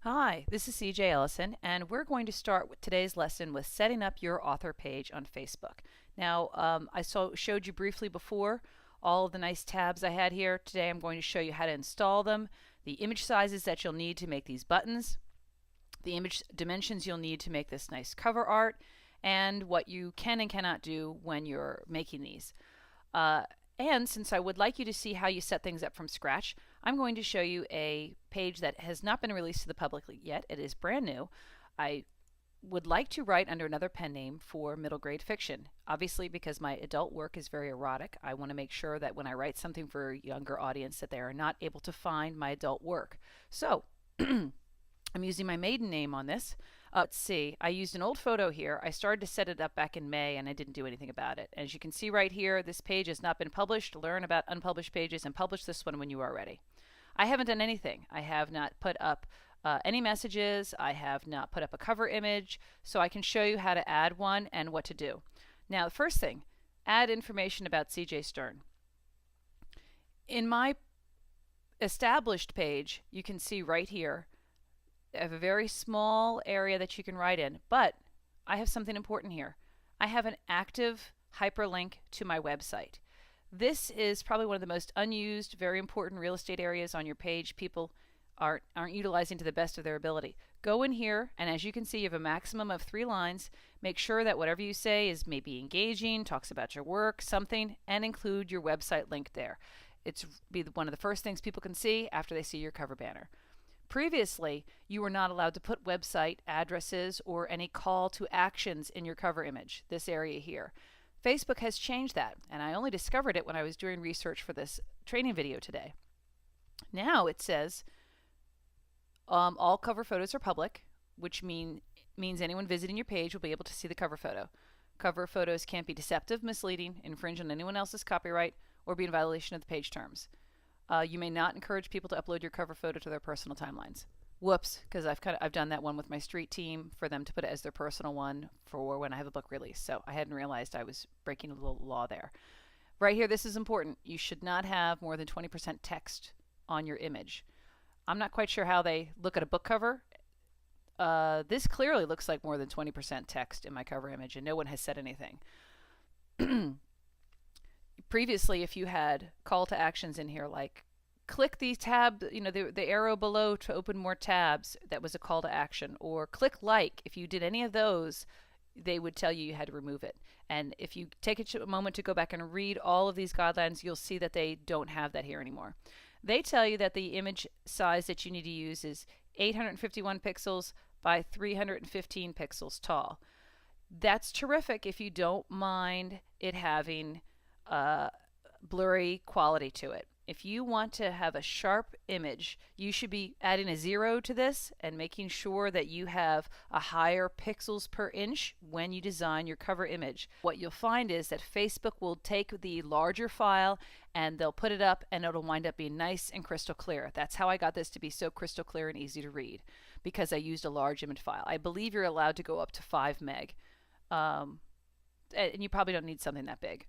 Hi, this is CJ Ellison, and we're going to start with today's lesson with setting up your author page on Facebook. Now, I showed you briefly before all of the nice tabs I had here. Today I'm going to show you how to install them, the image sizes that you'll need to make these buttons, the image dimensions you'll need to make this nice cover art, and what you can and cannot do when you're making these. And since I would like you to see how you set things up from scratch, I'm going to show you a page that has not been released to the public yet. It is brand new. I would like to write under another pen name for middle grade fiction. Obviously, because my adult work is very erotic, I want to make sure that when I write something for a younger audience that they are not able to find my adult work. So I'm using my maiden name on this. Let's see, I used an old photo here. I started to set it up back in May and I didn't do anything about it. As you can see right here, this page has not been published. Learn about unpublished pages and publish this one when you are ready. I haven't done anything. I have not put up any messages. I have not put up a cover image, so I can show you how to add one and what to do. Now, the first thing, add information about CJ Stern. In my established page, you can see right here, I have a very small area that you can write in, but I have something important here. I have an active hyperlink to my website. This is probably one of the most unused, very important real estate areas on your page. People aren't utilizing to the best of their ability. Go in here, and as you can see, you have a maximum of 3 lines. Make sure that whatever you say is maybe engaging, talks about your work, something, and include your website link there. It's be one of the first things people can see after they see your cover banner. Previously, you were not allowed to put website addresses or any call to actions in your cover image, this area here. Facebook has changed that, and I only discovered it when I was doing research for this training video today. Now it says all cover photos are public, which means anyone visiting your page will be able to see the cover photo. Cover photos can't be deceptive, misleading, infringe on anyone else's copyright, or be in violation of the page terms. You may not encourage people to upload your cover photo to their personal timelines. Whoops, because I've done that one with my street team for them to put it as their personal one for when I have a book release. So I hadn't realized I was breaking a little law there. Right here, this is important. You should not have more than 20% text on your image. I'm not quite sure how they look at a book cover. This clearly looks like more than 20% text in my cover image, and no one has said anything. Previously, if you had call to actions in here like click the tab, the arrow below to open more tabs, that was a call to action, or click like, if you did any of those, they would tell you had to remove it. And if you take a moment to go back and read all of these guidelines, you'll see that they don't have that here anymore. They tell you that the image size that you need to use is 851 pixels by 315 pixels tall. That's terrific if you don't mind it having blurry quality to it. If you want to have a sharp image, you should be adding a 0 to this and making sure that you have a higher pixels per inch when you design your cover image. What you'll find is that Facebook will take the larger file and they'll put it up and it'll wind up being nice and crystal clear. That's how I got this to be so crystal clear and easy to read, because I used a large image file. I believe you're allowed to go up to 5 meg. And you probably don't need something that big.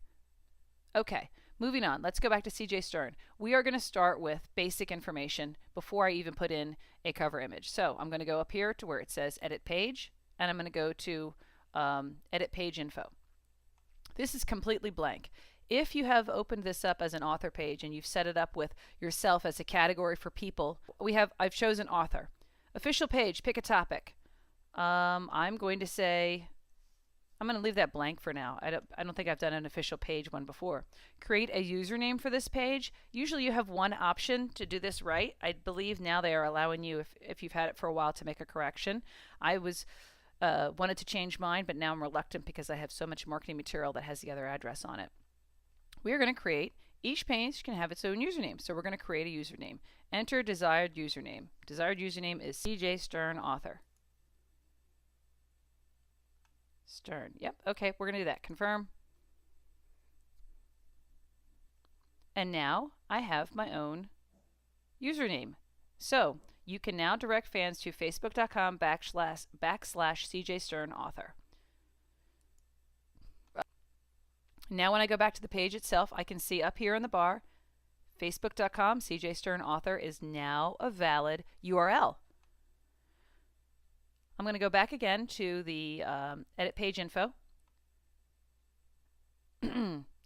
Okay, moving on. Let's go back to CJ Stern. We are going to start with basic information before I even put in a cover image. So I'm going to go up here to where it says Edit Page, and I'm going to go to Edit Page Info. This is completely blank. If you have opened this up as an author page and you've set it up with yourself as a category for people, I've chosen author. Official page, pick a topic. I'm going to say, I'm going to leave that blank for now. I don't think I've done an official page one before. Create a username for this page. Usually you have one option to do this right. I believe now they are allowing you, if you've had it for a while, to make a correction. I wanted to change mine, but now I'm reluctant because I have so much marketing material that has the other address on it. We are going to create, each page can have its own username. So we're going to create a username. Enter desired username. Desired username is CJ Stern Author. Stern. Yep. Okay, we're going to do that. Confirm. And now I have my own username. So you can now direct fans to facebook.com / CJ Stern Author. Now when I go back to the page itself, I can see up here in the bar, facebook.com CJ Stern Author is now a valid URL. I'm going to go back again to the edit page info.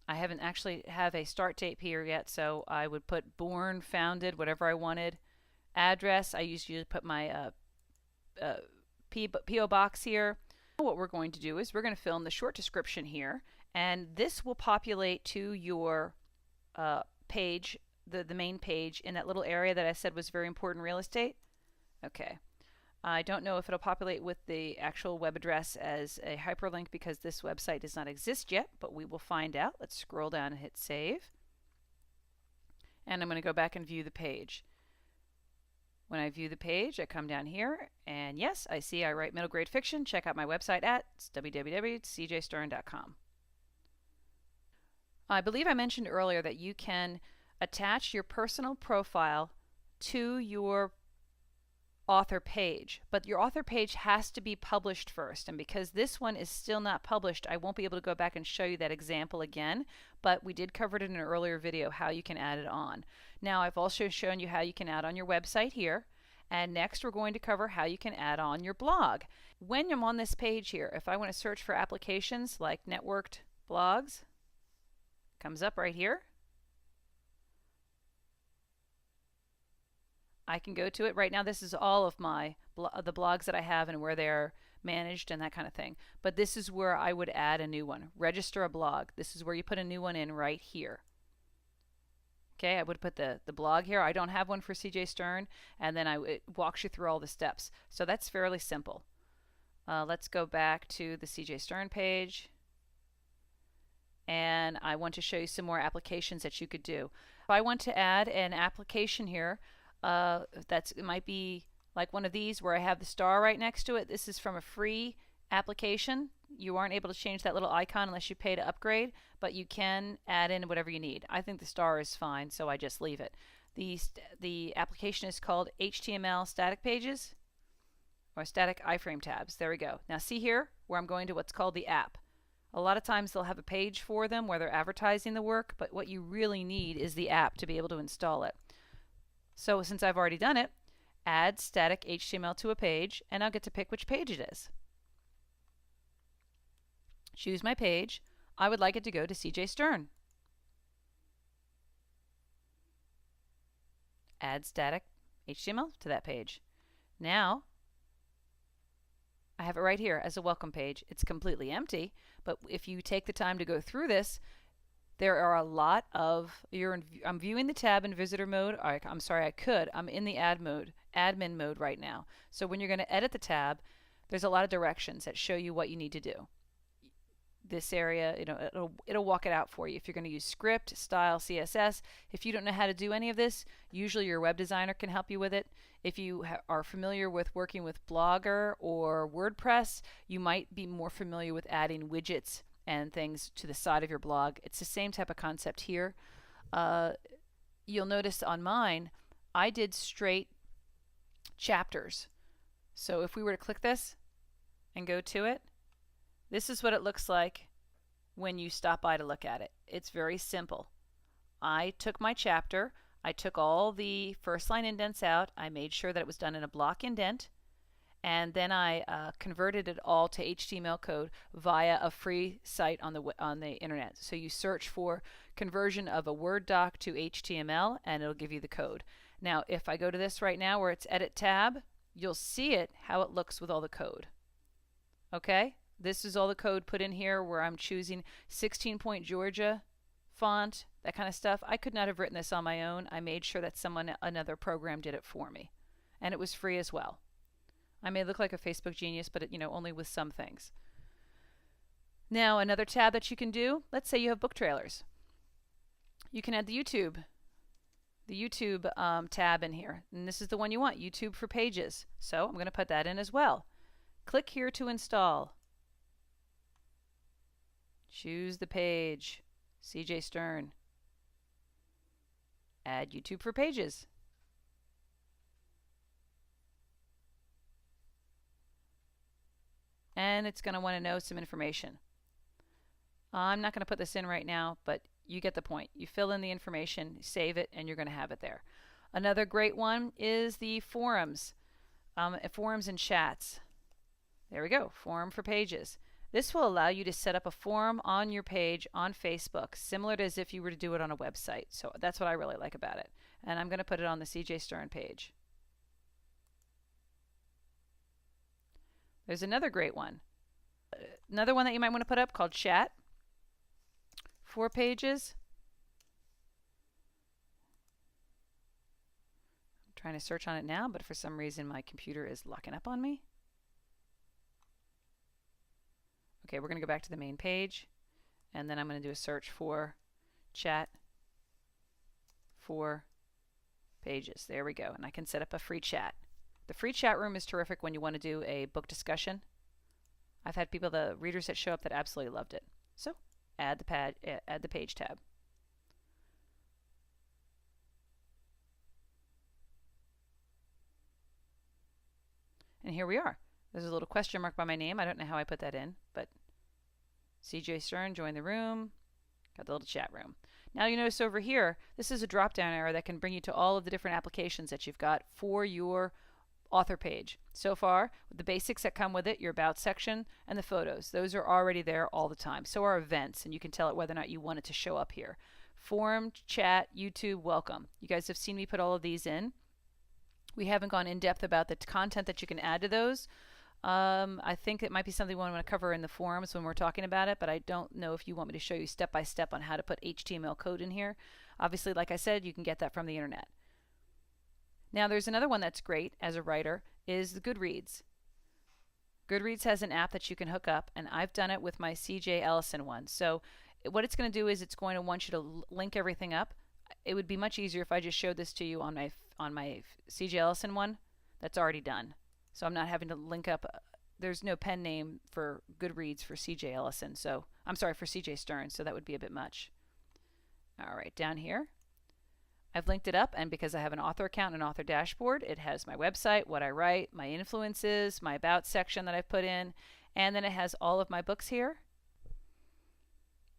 I haven't actually have a start date here yet, so I would put born, founded, whatever I wanted. Address, I usually put my P.O. box here. What we're going to do is we're going to fill in the short description here, and this will populate to your page, the main page in that little area that I said was very important, real estate. Okay. I don't know if it'll populate with the actual web address as a hyperlink because this website does not exist yet, but we will find out. Let's scroll down and hit save. And I'm going to go back and view the page. When I view the page, I come down here, and yes, I see I write middle grade fiction. Check out my website at www.cjstern.com. I believe I mentioned earlier that you can attach your personal profile to your author page, but your author page has to be published first, and because this one is still not published, I won't be able to go back and show you that example again, but we did cover it in an earlier video how you can add it on. Now I've also shown you how you can add on your website here, and next we're going to cover how you can add on your blog. When I'm on this page here, if I want to search for applications like networked blogs, comes up right here. I can go to it. Right now this is all of my the blogs that I have and where they're managed and that kind of thing. But this is where I would add a new one. Register a blog. This is where you put a new one in right here. Okay, I would put the blog here. I don't have one for CJ Stern, and then it walks you through all the steps. So that's fairly simple. Let's go back to the CJ Stern page. And I want to show you some more applications that you could do. If I want to add an application here, it might be like one of these where I have the star right next to it. This is from a free application. You aren't able to change that little icon unless you pay to upgrade, but you can add in whatever you need. I think the star is fine, so I just leave it. The application is called HTML static pages or static iframe tabs. There we go. Now see here where I'm going to what's called the app. A lot of times they'll have a page for them where they're advertising the work, but what you really need is the app to be able to install it. So since I've already done it, add static HTML to a page, and I'll get to pick which page it is. Choose my page. I would like it to go to CJ Stern. Add static HTML to that page. Now, I have it right here as a welcome page. It's completely empty, but if you take the time to go through this, there are a lot of, I'm viewing the tab in visitor mode. I'm sorry, I'm in the admin mode right now. So when you're going to edit the tab, there's a lot of directions that show you what you need to do. This area, it'll walk it out for you. If you're going to use script, style, CSS, if you don't know how to do any of this, usually your web designer can help you with it. If you are familiar with working with Blogger or WordPress, you might be more familiar with adding widgets and things to the side of your blog. It's the same type of concept here. You'll notice on mine, I did straight chapters. So if we were to click this and go to it, this is what it looks like when you stop by to look at it. It's very simple. I took my chapter, I took all the first line indents out, I made sure that it was done in a block indent, and then I converted it all to HTML code via a free site on the internet. So you search for conversion of a Word doc to HTML, and it'll give you the code. Now, if I go to this right now where it's Edit tab, you'll see it, how it looks with all the code. Okay? This is all the code put in here where I'm choosing 16-point Georgia font, that kind of stuff. I could not have written this on my own. I made sure that another program did it for me. And it was free as well. I may look like a Facebook genius, but only with some things. Now, another tab that you can do, let's say you have book trailers. You can add the YouTube tab in here. And this is the one you want, YouTube for pages. So I'm going to put that in as well. Click here to install. Choose the page, CJ Stern. Add YouTube for pages. And it's going to want to know some information. I'm not going to put this in right now, but you get the point. You fill in the information, save it, and you're going to have it there. Another great one is the forums, forums and chats. There we go, forum for pages. This will allow you to set up a forum on your page on Facebook, similar to as if you were to do it on a website. So that's what I really like about it. And I'm going to put it on the CJ Stern page. There's another great one. Another one that you might want to put up called Chat. 4 pages. I'm trying to search on it now, but for some reason my computer is locking up on me. Okay, we're going to go back to the main page, and then I'm going to do a search for Chat 4 pages. There we go, and I can set up a free chat. The free chat room is terrific when you want to do a book discussion. I've had people, the readers that show up, that absolutely loved it. So add the page tab. And here we are. There's a little question mark by my name. I don't know how I put that in, but CJ Stern, join the room. Got the little chat room. Now you notice over here, this is a drop-down arrow that can bring you to all of the different applications that you've got for your author page. So far, the basics that come with it, your about section and the photos, those are already there all the time. So are events, and you can tell it whether or not you want it to show up here. Forum, chat, YouTube, welcome. You guys have seen me put all of these in. We haven't gone in depth about the content that you can add to those. I think it might be something we want to cover in the forums when we're talking about it, but I don't know if you want me to show you step by step on how to put HTML code in here. Obviously, like I said, you can get that from the internet. Now there's another one that's great as a writer, is the Goodreads. Goodreads has an app that you can hook up, and I've done it with my CJ Ellison one. So what it's going to do is it's going to want you to link everything up. It would be much easier if I just showed this to you on my CJ Ellison one. That's already done. So I'm not having to link up. There's no pen name for Goodreads for CJ Ellison. So I'm sorry, for CJ Stern. So that would be a bit much. All right, down here, I've linked it up, and because I have an author account and an author dashboard, it has my website, what I write, my influences, my about section that I've put in, and then it has all of my books here.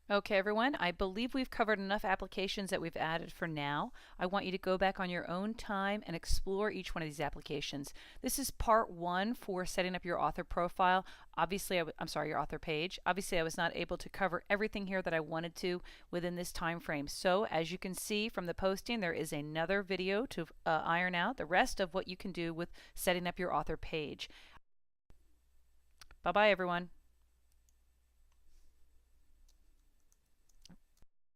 Okay, everyone, I believe we've covered enough applications that we've added for now. I want you to go back on your own time and explore each one of these applications. This is part 1 for setting up your author profile. Obviously, I'm sorry, your author page. Obviously, I was not able to cover everything here that I wanted to within this time frame. So, as you can see from the posting, there is another video to iron out the rest of what you can do with setting up your author page. Bye-bye, everyone.